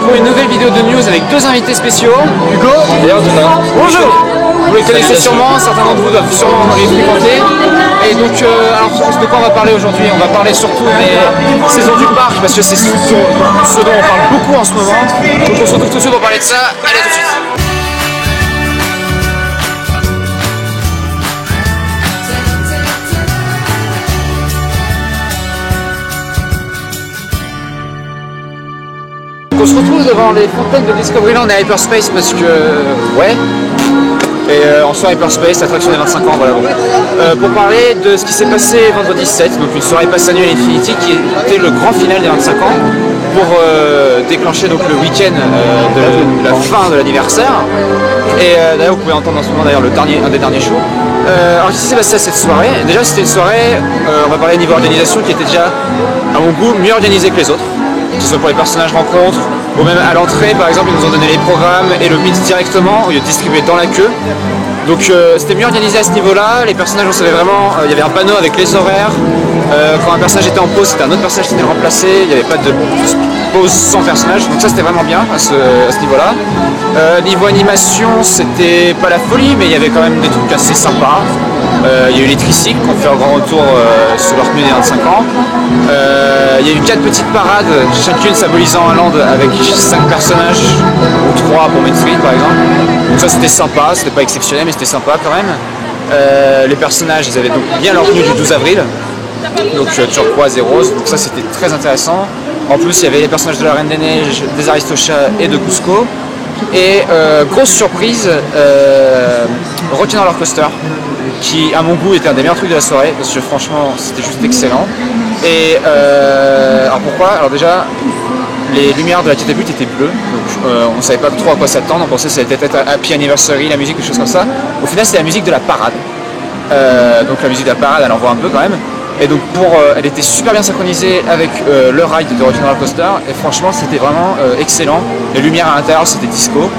pour une nouvelle vidéo de news avec deux invités spéciaux. Hugo et Antonin. Bonjour. Vous les connaissez sûrement, certains d'entre vous doivent sûrement les fréquenter. Et donc, alors de quoi on va parler aujourd'hui? On va parler surtout des saisons du parc, parce que c'est ce dont on parle beaucoup en ce moment. Donc on se retrouve tout de suite pour parler de ça. Allez, à tout de suite. On se retrouve devant les fontaines de Discoveryland et Hyperspace parce que, ouais, et on soit Hyperspace, l'attraction des 25 ans, voilà. Pour parler de ce qui s'est passé vendredi 7, donc une soirée passe annuelle Infinity qui était le grand final des 25 ans pour déclencher donc le week-end de la fin de l'anniversaire. Et d'ailleurs vous pouvez entendre en ce moment d'ailleurs un des derniers shows. Alors qu'est-ce qui s'est passé à cette soirée? Déjà c'était une soirée, on va parler niveau organisation, qui était déjà à mon goût mieux organisée que les autres. Que ce soit pour les personnages rencontres, ou même à l'entrée par exemple, ils nous ont donné les programmes et le meet directement au lieu de distribuer dans la queue. Donc c'était mieux organisé à ce niveau-là, les personnages on savait vraiment, il y avait un panneau avec les horaires, quand un personnage était en pause c'était un autre personnage qui venait le remplacer, il n'y avait pas de pause sans personnage, donc ça c'était vraiment bien à ce niveau-là. Niveau animation c'était pas la folie, mais il y avait quand même des trucs assez sympas. Il y a eu les tricycles qui ont fait un grand retour sur leur tenue des 25 ans. Il y a eu 4 petites parades, chacune symbolisant un land avec 5 personnages, ou 3 pour Main Street par exemple. Donc ça c'était sympa, c'était pas exceptionnel mais c'était sympa quand même. Les personnages ils avaient donc bien leur tenue du 12 avril, donc turquoise et rose, donc ça c'était très intéressant. En plus il y avait les personnages de la Reine des Neiges, des Aristochats et de Cusco. Et grosse surprise, Rocky Roller Coaster, qui à mon goût était un des meilleurs trucs de la soirée, parce que franchement c'était juste excellent. Et alors pourquoi? Alors déjà, les lumières de la catapulte étaient bleues, donc on ne savait pas trop à quoi s'attendre, on pensait que ça allait être Happy Anniversary, la musique, des choses comme ça. Au final c'est la musique de la parade, donc la musique de la parade elle envoie un peu quand même. Et donc elle était super bien synchronisée avec le ride de Rocky Roller Coaster et franchement c'était vraiment excellent. Les lumières à l'intérieur c'était disco.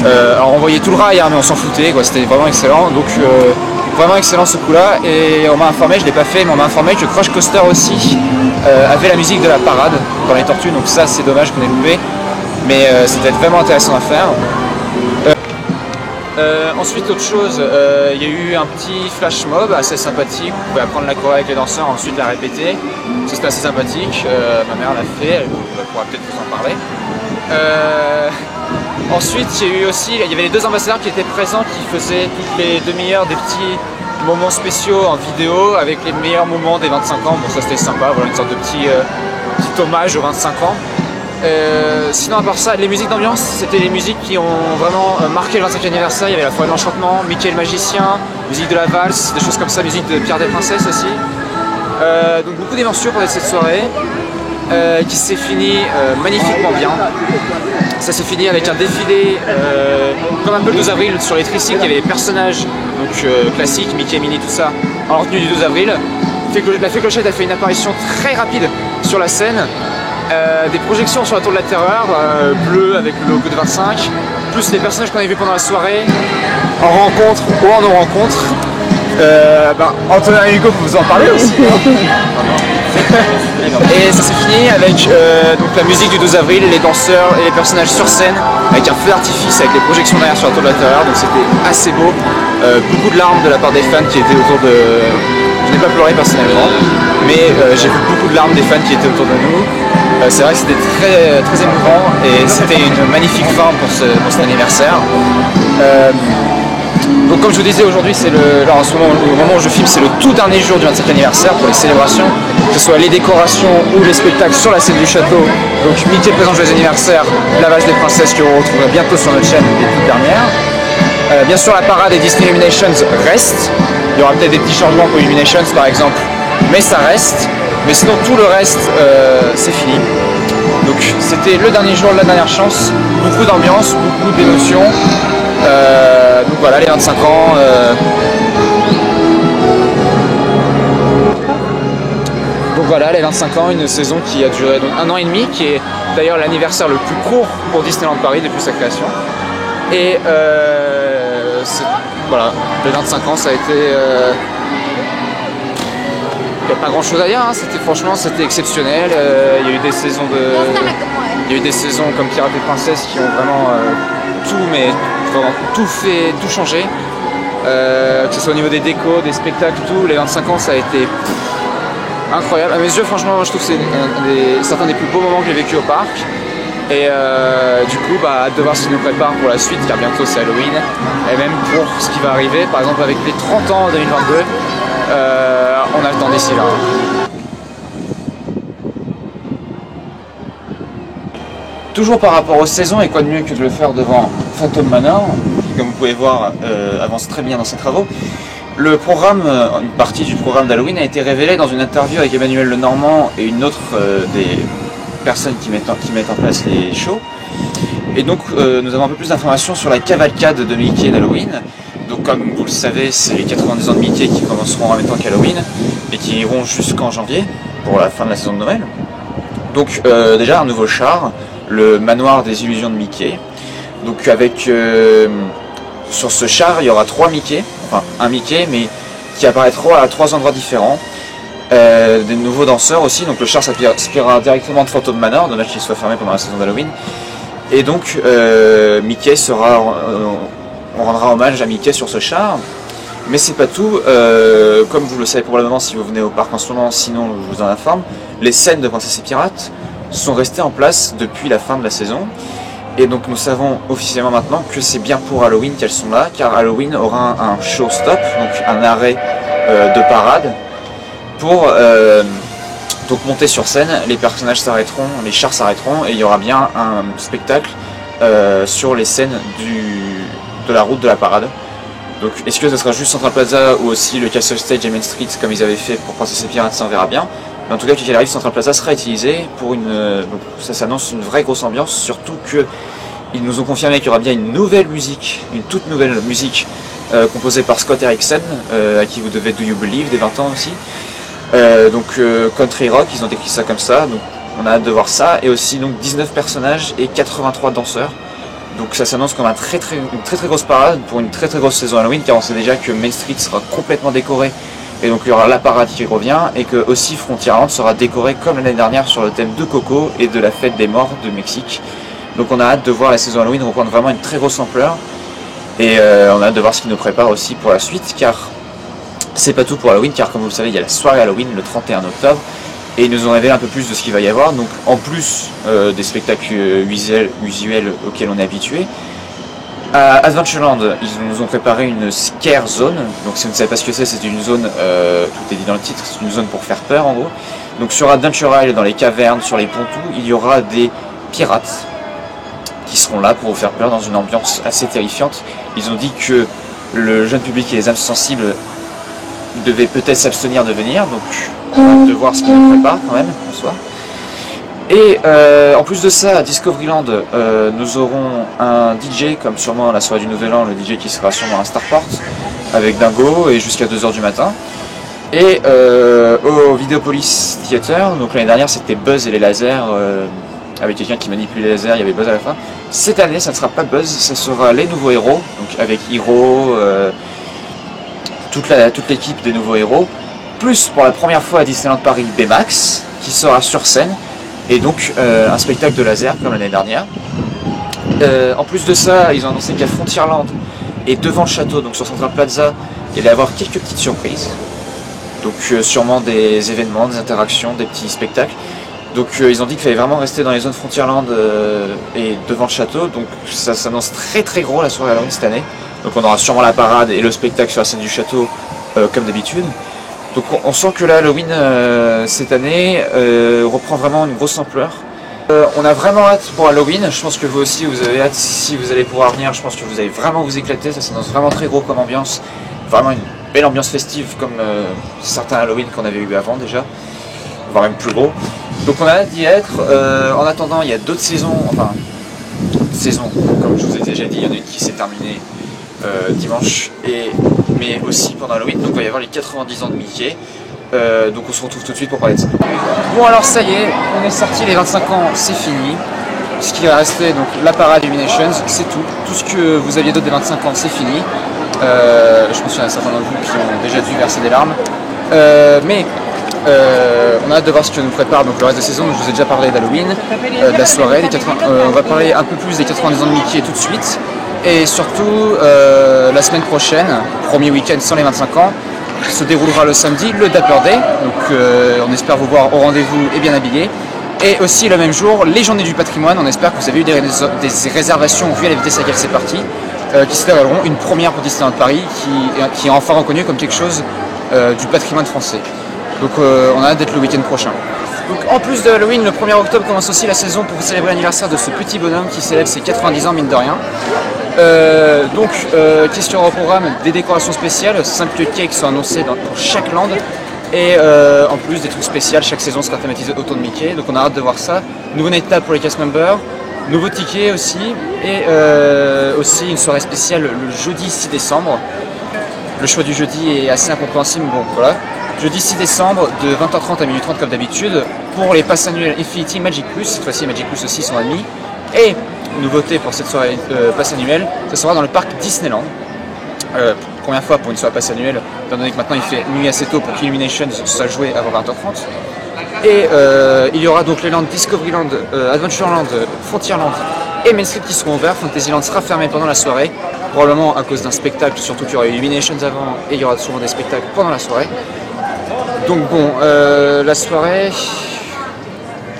Alors on voyait tout le rail hein, mais on s'en foutait quoi, c'était vraiment excellent. Donc vraiment excellent ce coup là. Et on m'a informé, je l'ai pas fait, mais on m'a informé que Crush Coaster aussi avait la musique de la parade dans les tortues, donc ça c'est dommage qu'on ait loupé. Mais c'était vraiment intéressant à faire. Ensuite autre chose, il y a eu un petit flash mob assez sympathique, vous pouvez apprendre la choré avec les danseurs, ensuite la répéter, ça c'était assez sympathique, ma mère l'a fait, elle pourra peut-être vous en parler. Ensuite il y avait les deux ambassadeurs qui étaient présents, qui faisaient toutes les demi-heures des petits moments spéciaux en vidéo avec les meilleurs moments des 25 ans, bon ça c'était sympa, voilà une sorte de petit hommage aux 25 ans. Sinon à part ça, les musiques d'ambiance, c'était les musiques qui ont vraiment marqué le 25e anniversaire. Il y avait la Forêt de l'Enchantement, Mickey le Magicien, musique de la valse, des choses comme ça, musique de Pierre des Princesses aussi. Donc beaucoup d'émotions pendant cette soirée qui s'est finie magnifiquement bien. Ça s'est fini avec un défilé comme un peu le 12 avril sur les tricycles, il y avait les personnages donc, classiques, Mickey, Minnie, tout ça, en retenue du 12 avril. La Fée Clochette a fait une apparition très rapide sur la scène. Des projections sur la tour de la terreur, bleu avec le logo de 25, plus les personnages qu'on avait vus pendant la soirée, en rencontre ou en non-rencontre. Antonin et Hugo, vous en parlez aussi. Et ça s'est fini avec donc la musique du 12 avril, les danseurs et les personnages sur scène, avec un feu d'artifice, avec les projections derrière sur la tour de la terreur, donc c'était assez beau. Beaucoup de larmes de la part des fans qui étaient autour de... Je n'ai pas pleuré personnellement, mais j'ai vu beaucoup de larmes des fans qui étaient autour de nous. C'est vrai que c'était très, très émouvant et c'était une magnifique fin pour cet anniversaire. Donc comme je vous disais aujourd'hui, c'est au moment où je filme, c'est le tout dernier jour du 25e anniversaire pour les célébrations, que ce soit les décorations ou les spectacles sur la scène du château. Donc Mickey présente les anniversaires, la valse des princesses que vous retrouverez bientôt sur notre chaîne, les toutes dernières. Bien sûr la parade des Disney Illuminations reste, il y aura peut-être des petits changements pour Illuminations par exemple, mais ça reste. Mais sinon tout le reste c'est fini. Donc c'était le dernier jour, la dernière chance, beaucoup d'ambiance, beaucoup d'émotions. Donc voilà les 25 ans. Donc voilà les 25 ans, une saison qui a duré donc 1 an et demi, qui est d'ailleurs l'anniversaire le plus court pour Disneyland Paris depuis sa création. Et voilà, les 25 ans ça a été... Il n'y a pas grand chose à dire, hein. Franchement c'était exceptionnel, il y a eu des saisons de... Il y a eu des saisons comme Pirates et Princesses qui ont vraiment tout changé. Que ce soit au niveau des décos, des spectacles, tout. Les 25 ans, ça a été incroyable. À mes yeux, franchement, je trouve que c'est certains des plus beaux moments que j'ai vécu au parc. Et du coup, hâte de voir ce qui nous prépare pour la suite, car bientôt c'est Halloween. Et même pour ce qui va arriver, par exemple avec les 30 ans en 2022, on a le temps d'ici là. Toujours par rapport aux saisons, et quoi de mieux que de le faire devant Phantom Manor, qui, comme vous pouvez voir, avance très bien dans ses travaux. Le programme, une partie du programme d'Halloween a été révélée dans une interview avec Emmanuel Lenormand et une autre des personnes qui mettent en place les shows. Et donc nous avons un peu plus d'informations sur la cavalcade de Mickey d'Halloween. Donc comme vous le savez, c'est les 90 ans de Mickey qui commenceront en même temps qu'Halloween et qui iront jusqu'en janvier pour la fin de la saison de Noël. Donc déjà un nouveau char, le manoir des illusions de Mickey. Donc avec sur ce char il y aura 3 Mickey, enfin un Mickey mais qui apparaîtra à 3 endroits différents. Des nouveaux danseurs aussi, donc le char s'inspirera directement de Phantom Manor, dommage qu'il soit fermé pendant la saison d'Halloween. Et donc Mickey sera, on rendra hommage à Mickey sur ce char. Mais c'est pas tout, comme vous le savez probablement si vous venez au parc en ce moment, sinon je vous en informe, les scènes de Princesse et Pirates sont restées en place depuis la fin de la saison. Et donc nous savons officiellement maintenant que c'est bien pour Halloween qu'elles sont là, car Halloween aura un show stop, donc un arrêt de parade, pour donc monter sur scène, les personnages s'arrêteront, les chars s'arrêteront, et il y aura bien un spectacle sur les scènes de la route de la parade. Donc est-ce que ce sera juste Central Plaza ou aussi le Castle Stage et Main Street comme ils avaient fait pour Princesse et Pirates, ça on verra bien. Mais en tout cas, qu'il arrive, Central Plaza sera utilisé pour donc ça s'annonce une vraie grosse ambiance, surtout que ils nous ont confirmé qu'il y aura bien une nouvelle musique, une toute nouvelle musique composée par Scott Erickson, à qui vous devez Do You Believe, des 20 ans aussi. Donc country rock, ils ont décrit ça comme ça, donc on a hâte de voir ça, et aussi donc 19 personnages et 83 danseurs. Donc ça s'annonce comme une très très grosse parade pour une très très grosse saison Halloween, car on sait déjà que Main Street sera complètement décoré, et donc il y aura la parade qui revient, et que aussi Frontierland sera décoré comme l'année dernière sur le thème de Coco et de la fête des morts de Mexique. Donc on a hâte de voir la saison Halloween reprendre vraiment une très grosse ampleur, et on a hâte de voir ce qui nous prépare aussi pour la suite, car c'est pas tout pour Halloween, car comme vous le savez, il y a la soirée Halloween le 31 octobre, et ils nous ont révélé un peu plus de ce qu'il va y avoir, donc en plus des spectacles visuels auxquels on est habitué. À Adventureland, ils nous ont préparé une scare zone, donc si vous ne savez pas ce que c'est une zone, tout est dit dans le titre, c'est une zone pour faire peur en gros. Donc sur Adventure Isle, dans les cavernes, sur les pontoons, il y aura des pirates qui seront là pour vous faire peur dans une ambiance assez terrifiante. Ils ont dit que le jeune public et les âmes sensibles devaient peut-être s'abstenir de venir, donc on a hâte de voir ce qu'ils nous préparent quand même en soi. Et en plus de ça, à Discoveryland, nous aurons un DJ, comme sûrement à la soirée du Nouvel An, le DJ qui sera sûrement à Starport, avec Dingo, et jusqu'à 2 h du matin. Et au Videopolis Theater, donc l'année dernière c'était Buzz et les lasers, avec quelqu'un qui manipule les lasers, il y avait Buzz à la fin. Cette année ça ne sera pas Buzz, ça sera les nouveaux héros, donc avec Hiro, toute l'équipe des nouveaux héros, plus pour la première fois à Disneyland Paris Baymax, qui sera sur scène, et donc un spectacle de laser comme l'année dernière. En plus de ça, ils ont annoncé qu'à Frontierland et devant le château, donc sur Central Plaza, il allait y avoir quelques petites surprises. Donc sûrement des événements, des interactions, des petits spectacles. Donc ils ont dit qu'il fallait vraiment rester dans les zones Frontierland et devant le château. Donc ça s'annonce très très gros la soirée Halloween cette année. Donc on aura sûrement la parade et le spectacle sur la scène du château comme d'habitude. Donc on sent que la Halloween cette année reprend vraiment une grosse ampleur. On a vraiment hâte pour Halloween, je pense que vous aussi vous avez hâte si vous allez pouvoir venir, je pense que vous allez vraiment vous éclater, ça s'annonce vraiment très gros comme ambiance, vraiment une belle ambiance festive comme certains Halloween qu'on avait eu avant déjà, voire même plus gros. Donc on a hâte d'y être, en attendant il y a d'autres saisons, enfin saisons, comme je vous ai déjà dit, il y en a une qui s'est terminée dimanche, mais aussi pendant Halloween, donc il va y avoir les 90 ans de Mickey. Donc on se retrouve tout de suite pour parler de ça. Bon alors ça y est, on est sorti, les 25 ans c'est fini. Ce qui va rester, donc la parade Illuminations, c'est tout. Tout ce que vous aviez d'autre des 25 ans c'est fini. Je pense qu'il y en a certains d'entre vous qui ont déjà dû verser des larmes. Mais On a hâte de voir ce que nous prépare donc, le reste de la saison. Donc, je vous ai déjà parlé d'Halloween, de la soirée, on va parler un peu plus des 90 ans de Mickey tout de suite. Et surtout, la semaine prochaine, premier week-end sans les 25 ans, se déroulera le samedi, le Dapper Day. Donc on espère vous voir au rendez-vous et bien habillés. Et aussi le même jour, les Journées du Patrimoine. On espère que vous avez eu des réservations vu à la vitesse à laquelle c'est parti, qui se dérouleront. Une première pour Disneyland Paris, qui est enfin reconnu comme quelque chose du patrimoine français. Donc on a hâte d'être le week-end prochain. Donc en plus de Halloween, le 1er octobre commence aussi la saison pour célébrer l'anniversaire de ce petit bonhomme qui célèbre ses 90 ans mine de rien. Question au programme, des décorations spéciales, 5 cupcakes sont annoncés pour chaque land. Et en plus des trucs spéciaux, chaque saison sera thématisée autour de Mickey, donc on a hâte de voir ça. Nouveau night table pour les cast members, nouveau ticket aussi, et aussi une soirée spéciale le jeudi 6 décembre. Le choix du jeudi est assez incompréhensible, bon voilà. Jeudi 6 décembre de 20h30 à 12h30 comme d'habitude pour les passes annuelles Infinity Magic Plus, cette fois-ci Magic Plus aussi sont admis. Et nouveauté pour cette soirée passe annuelle, ce sera dans le parc Disneyland. Première fois pour une soirée passe annuelle, étant donné que maintenant il fait nuit assez tôt pour qu'Illuminations soit joué avant 20h30. Et il y aura donc les lands Discoveryland, Adventureland, Frontierland et Main Street qui seront ouverts. Fantasyland sera fermé pendant la soirée, probablement à cause d'un spectacle, surtout qu'il y aura Illuminations avant et il y aura souvent des spectacles pendant la soirée. Donc bon, la soirée,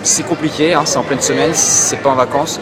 c'est compliqué, hein, c'est en pleine semaine, c'est pas en vacances.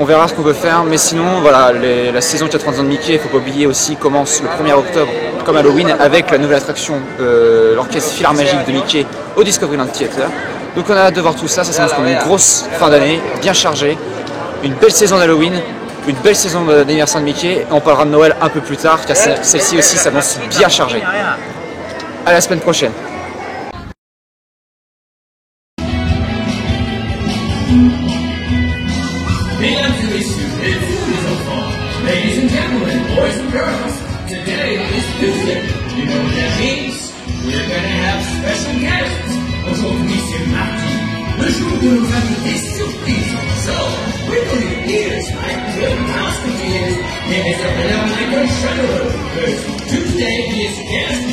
On verra ce qu'on veut faire, mais sinon, voilà, la saison 90 ans de Mickey, il ne faut pas oublier aussi, commence le 1er octobre, comme Halloween, avec la nouvelle attraction, l'orchestre Philharmagique de Mickey au Discoveryland Theater. Donc on a hâte de voir tout ça, ça s'annonce comme une grosse fin d'année, bien chargée, une belle saison d'Halloween, une belle saison d'anniversaire de Mickey, et on parlera de Noël un peu plus tard, car celle-ci aussi s'annonce bien chargée. À la semaine prochaine. Ladies and gentlemen, boys and girls, today is Tuesday. You know what that means? We're gonna have special guests. Oczywiście Martin, which will do something surprise. So, we're going to hear like good house to ears. It is a phenomenon like a shuttle. Tuesday is guest